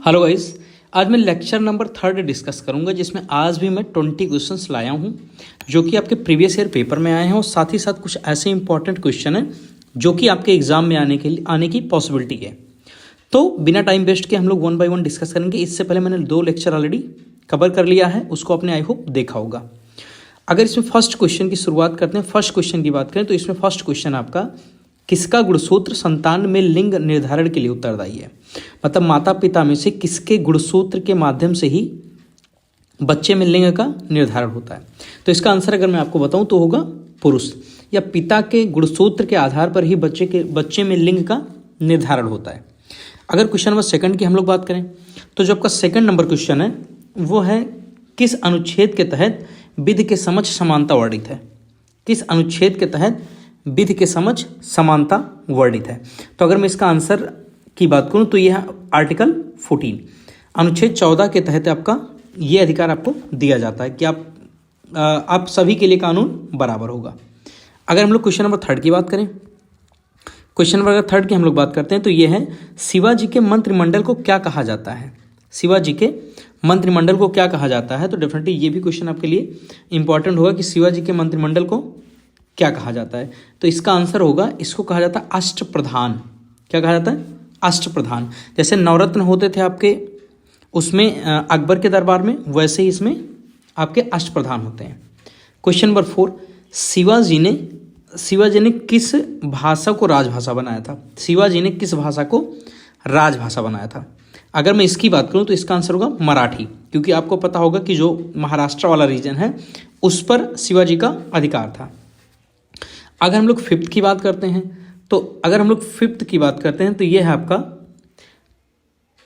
Hello guys, आज मैं lecture number 3 discuss करूंगा जिसमें आज भी मैं 20 क्वेश्चंस लाया हूं जो कि आपके प्रीवियस ईयर पेपर में आए हैं और साथ ही साथ कुछ ऐसे इंपॉर्टेंट क्वेश्चन हैं जो कि आपके एग्जाम में आने की पॉसिबिलिटी है। तो बिना टाइम वेस्ट के हम लोग 1 बाय 1 डिस्कस करेंगे। इससे पहले मैंने 2 लेक्चर ऑलरेडी कवर कर लिया है, उसको आपने आई होप देखा होगा। अगर इसमें फर्स्ट क्वेश्चन की शुरुआत करते हैं, फर्स्ट क्वेश्चन की बात करें तो इसमें फर्स्ट क्वेश्चन आपका किसका गुणसूत्र संतान में लिंग निर्धारण के लिए उत्तरदायी है। मतलब माता पिता में से किसके गुणसूत्र के माध्यम से ही बच्चे में लिंग का निर्धारण होता है। तो इसका आंसर अगर मैं आपको बताऊं तो होगा पुरुष, या पिता के गुणसूत्र के आधार पर ही बच्चे में लिंग का निर्धारण होता है। अगर क्वेश्चन नंबर 2 की हम लोग बात करें तो जो आपका 2 नंबर क्वेश्चन है वो है किस अनुच्छेद के तहत विधि के समझ समानता वर्णित है। किस अनुच्छेद के तहत विधि के समझ समानता वर्णित है। तो अगर मैं इसका आंसर की बात करूं तो यह आर्टिकल 14 अनुच्छेद 14 के तहत आपका ये अधिकार आपको दिया जाता है कि आप सभी के लिए कानून बराबर होगा। अगर हम लोग क्वेश्चन नंबर 3 की बात करें, क्वेश्चन नंबर 3 की हम लोग बात करते हैं तो ये है शिवाजी के मंत्रिमंडल को क्या कहा जाता है। शिवाजी के मंत्रिमंडल को क्या कहा जाता है। तो डेफिनेटली ये भी क्वेश्चन आपके लिए इंपॉर्टेंट होगा कि शिवाजी के मंत्रिमंडल को क्या कहा जाता है। तो इसका आंसर होगा, इसको कहा जाता है अष्टप्रधान। क्या कहा जाता है? अष्टप्रधान। जैसे नवरत्न होते थे आपके उसमें अकबर के दरबार में, वैसे ही इसमें आपके अष्टप्रधान होते हैं। क्वेश्चन नंबर 4, शिवाजी ने किस भाषा को राजभाषा बनाया था। शिवाजी ने किस भाषा को राजभाषा बनाया था। अगर मैं इसकी बात करूं तो इसका आंसर होगा मराठी, क्योंकि आपको पता होगा कि जो महाराष्ट्र वाला रीजन है उस पर शिवाजी का अधिकार था। अगर हम लोग 5th की बात करते हैं तो यह है आपका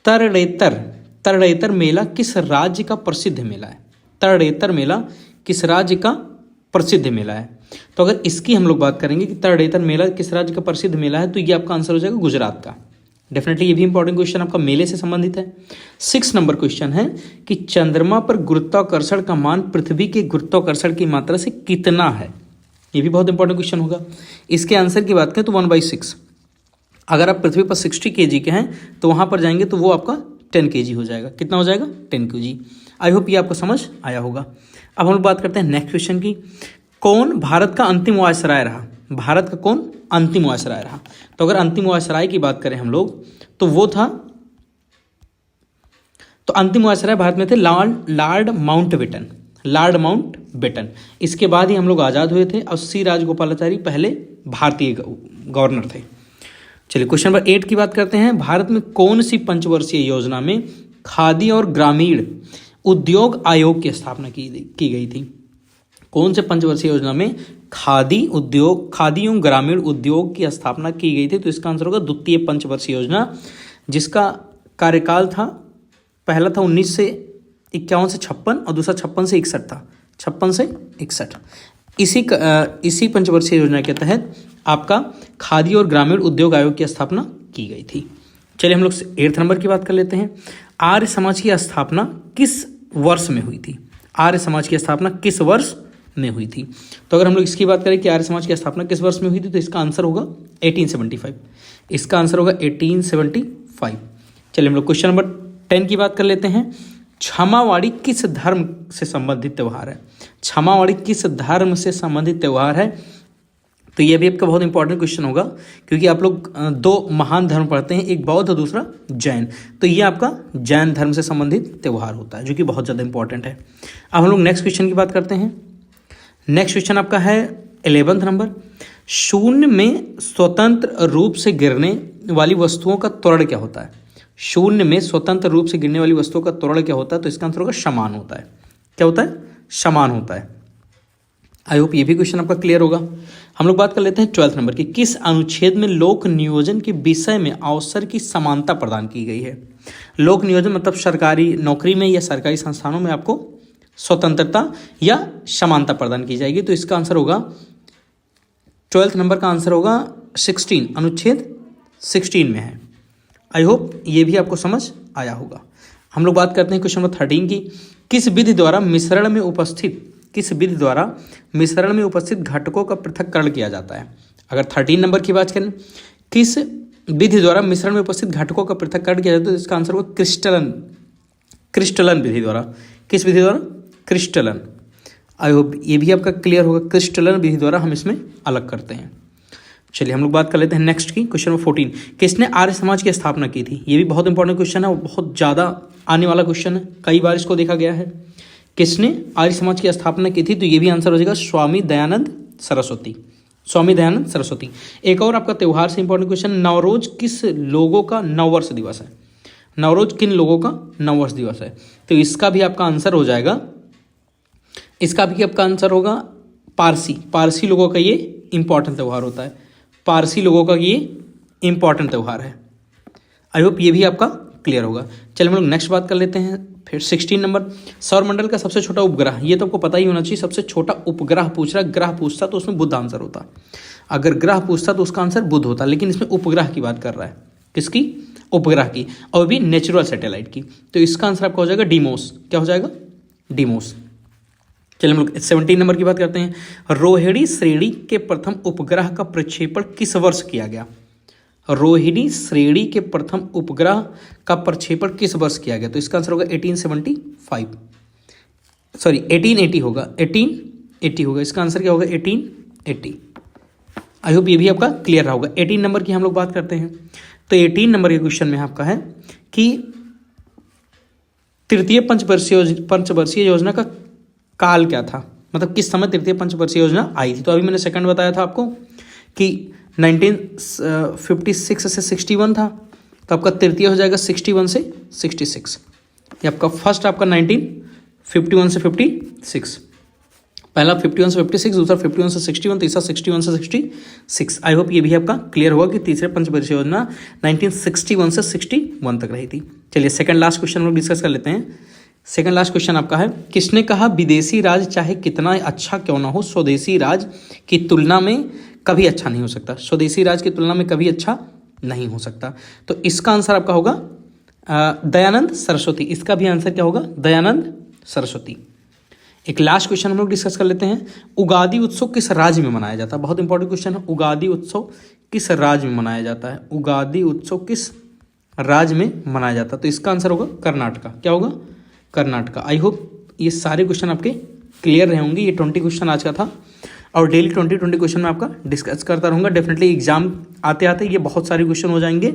तरणेतर मेला किस राज्य का प्रसिद्ध मेला है। तरणेतर मेला किस राज्य का प्रसिद्ध मेला है। तो अगर इसकी हम लोग बात करेंगे कि तरणेतर मेला किस राज्य का प्रसिद्ध मेला है तो ये आपका आंसर हो जाएगा गुजरात का। डेफिनेटली ये भी इंपॉर्टेंट क्वेश्चन आपका मेले से संबंधित है। 6 नंबर क्वेश्चन है कि चंद्रमा पर गुरुत्वाकर्षण का मान पृथ्वी के गुरुत्वाकर्षण की मात्रा से कितना है। ये भी बहुत इंपॉर्टेंट क्वेश्चन होगा। इसके आंसर की बात करें तो 1/6। अगर आप पृथ्वी पर 60 kg के हैं तो वहां पर जाएंगे तो वो आपका 10 kg हो जाएगा। कितना हो जाएगा? 10 kg। आई होप ये आपको समझ आया होगा। अब हम लोग बात करते हैं नेक्स्ट क्वेश्चन की। कौन भारत का अंतिम वायसराय रहा। भारत का कौन अंतिम वायसराय रहा। तो अगर अंतिम वायसराय की बात करें हम लोग तो वो था, तो अंतिम वायसराय भारत में थे लॉर्ड माउंटबेटन। इसके बाद ही हम लोग आज़ाद हुए थे और सी राजगोपालाचारी पहले भारतीय गवर्नर थे। चलिए क्वेश्चन नंबर 8 की बात करते हैं। भारत में कौन सी पंचवर्षीय योजना में खादी और ग्रामीण उद्योग आयोग की स्थापना की गई थी। कौन से पंचवर्षीय योजना में खादी एवं ग्रामीण उद्योग की स्थापना की गई थी। तो इसका आंसर होगा द्वितीय पंचवर्षीय योजना, जिसका कार्यकाल था, पहला था 1951 से 56 और दूसरा 56 से 61 था। 56 से 61 इसी पंचवर्षीय योजना के तहत आपका खादी और ग्रामीण उद्योग आयोग की स्थापना की गई थी। चलिए हम लोग 8th नंबर की बात कर लेते हैं। आर्य समाज की स्थापना किस वर्ष में हुई थी। आर्य समाज की स्थापना किस वर्ष में हुई थी। तो अगर हम लोग इसकी बात करें कि आर्य समाज की स्थापना किस वर्ष में हुई थी तो इसका आंसर होगा 1875। इसका आंसर होगा 1875। चलिए हम लोग क्वेश्चन नंबर 10 की बात कर लेते हैं। क्षमावाणी किस धर्म से संबंधित त्यौहार है। क्षमावाणी किस धर्म से संबंधित त्यौहार है। तो यह भी आपका बहुत इंपॉर्टेंट क्वेश्चन होगा, क्योंकि आप लोग 2 महान धर्म पढ़ते हैं, एक बौद्ध और दूसरा जैन। तो ये आपका जैन धर्म से संबंधित त्यौहार होता है, जो कि बहुत ज़्यादा इंपॉर्टेंट है। अब हम लोग नेक्स्ट क्वेश्चन की बात करते हैं। नेक्स्ट क्वेश्चन आपका है 11th नंबर। शून्य में स्वतंत्र रूप से गिरने वाली वस्तुओं का त्वरण क्या होता है। शून्य में स्वतंत्र रूप से गिरने वाली वस्तुओं का त्वरण क्या होता है। तो इसका आंसर होगा समान होता है। क्या होता है? समान होता है। आई होप ये भी क्वेश्चन आपका क्लियर होगा। हम लोग बात कर लेते हैं 12th नंबर की। किस अनुच्छेद में लोक नियोजन के विषय में अवसर की समानता प्रदान की गई है। लोक नियोजन मतलब सरकारी नौकरी में या सरकारी संस्थानों में आपको स्वतंत्रता या समानता प्रदान की जाएगी। तो इसका आंसर होगा 12th नंबर का आंसर होगा 16, अनुच्छेद 16 में है। आई होप ये भी आपको समझ आया होगा। हम लोग बात करते हैं क्वेश्चन नंबर 13 की। किस विधि द्वारा मिश्रण में उपस्थित घटकों का पृथक्करण किया जाता है। अगर 13 नंबर की बात करें, किस विधि द्वारा मिश्रण में उपस्थित घटकों का पृथक्करण किया जाता है, तो इसका आंसर होगा क्रिस्टलन। क्रिस्टलन विधि द्वारा। किस विधि द्वारा? क्रिस्टलन। आई होप ये भी आपका क्लियर होगा। क्रिस्टलन विधि द्वारा हम इसमें अलग करते हैं। चलिए हम लोग बात कर लेते हैं नेक्स्ट की। क्वेश्चन नंबर 14, किसने आर्य समाज की स्थापना की थी? ये भी बहुत इंपॉर्टेंट क्वेश्चन है और बहुत ज़्यादा आने वाला क्वेश्चन है, कई बार इसको देखा गया है। किसने आर्य समाज की स्थापना की थी? तो ये भी आंसर हो जाएगा स्वामी दयानंद सरस्वती। स्वामी दयानंद सरस्वती। एक और आपका त्यौहार से इंपॉर्टेंट क्वेश्चन, नवरोज किस लोगों का नववर्ष दिवस है? नवरोज किन लोगों का नववर्ष दिवस है? तो इसका भी आपका आंसर हो जाएगा, इसका भी आपका आंसर होगा पारसी। पारसी लोगों का ये इंपॉर्टेंट त्यौहार होता है। पारसी लोगों का ये इंपॉर्टेंट त्यौहार है। आई होप ये भी आपका क्लियर होगा। चलिए हम लोग नेक्स्ट बात कर लेते हैं। फिर 16 नंबर, सौरमंडल का सबसे छोटा उपग्रह, ये तो आपको पता ही होना चाहिए। सबसे छोटा उपग्रह पूछ रहा है, ग्रह पूछता तो उसमें बुध आंसर होता। अगर ग्रह पूछता तो उसका आंसर बुध होता, लेकिन इसमें उपग्रह की बात कर रहा है। किसकी? उपग्रह की, और भी नेचुरल सैटेलाइट की। तो इसका आंसर आपका हो जाएगा डीमोस। क्या हो जाएगा? डीमोस। चलिए हम लोग 17 नंबर की बात करते हैं। रोहिणी श्रेणी के प्रथम उपग्रह का प्रक्षेपण किस वर्ष किया गया? रोहिणी श्रेणी के प्रथम उपग्रह का प्रक्षेपण किस वर्ष किया गया? तो इसका आंसर होगा 1875, सॉरी 1880 होगा। 1880 होगा। इसका आंसर क्या होगा? 1880। आई होप ये भी आपका क्लियर रहा होगा। 18 नंबर की हम लोग बात करते हैं। तो 18 नंबर के क्वेश्चन में आपका है कि तृतीय पंचवर्षीय योजना का काल क्या था? मतलब किस समय तृतीय पंचवर्षीय योजना आई थी? तो अभी मैंने सेकंड बताया था आपको कि 1956 से 61 था, तो आपका तृतीय हो जाएगा 61 से 66। ये आपका फर्स्ट आपका 1951 से 56, पहला 51 से 56, दूसरा 51 से 61, तीसरा 61 से 66। आई होप ये भी आपका क्लियर होगा कि तीसरे पंचवर्षीय योजना 1961 से 61 तक रही थी। चलिए सेकंड लास्ट क्वेश्चन हम लोग डिस्कस कर लेते हैं। सेकंड लास्ट क्वेश्चन आपका है, किसने कहा विदेशी राज चाहे कितना अच्छा क्यों ना हो, स्वदेशी राज की तुलना में कभी अच्छा नहीं हो सकता? स्वदेशी राज की तुलना में कभी अच्छा नहीं हो सकता। तो इसका आंसर आपका होगा दयानंद सरस्वती। इसका भी आंसर क्या होगा? दयानंद सरस्वती। एक लास्ट क्वेश्चन हम लोग डिस्कस कर लेते हैं। उगादि उत्सव किस राज्य में मनाया जाता है? बहुत इंपॉर्टेंट क्वेश्चन है। उगादि उत्सव किस राज्य में मनाया जाता है? उगादि उत्सव किस राज्य में मनाया जाता है? तो इसका आंसर होगा कर्नाटका। क्या होगा? कर्नाटका। आई होप ये सारे क्वेश्चन आपके क्लियर रहे होंगे। ये 20 क्वेश्चन आज का था और डेली 20 क्वेश्चन में आपका डिस्कस करता रहूँगा। डेफिनेटली एग्जाम आते आते ये बहुत सारे क्वेश्चन हो जाएंगे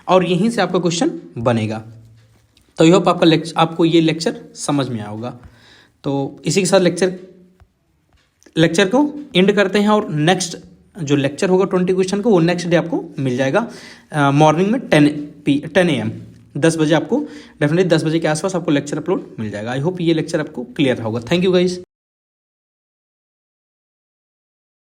और यहीं से आपका क्वेश्चन बनेगा। तो आई होप आपको ये लेक्चर समझ में आया होगा। तो इसी के साथ लेक्चर को एंड करते हैं और नेक्स्ट जो लेक्चर होगा 20 क्वेश्चन को वो नेक्स्ट डे आपको मिल जाएगा मॉर्निंग में 10 AM 10 बजे आपको डेफिनेटली 10 बजे के आसपास आपको लेक्चर अपलोड मिल जाएगा। आई होप ये लेक्चर आपको क्लियर होगा। Thank you guys.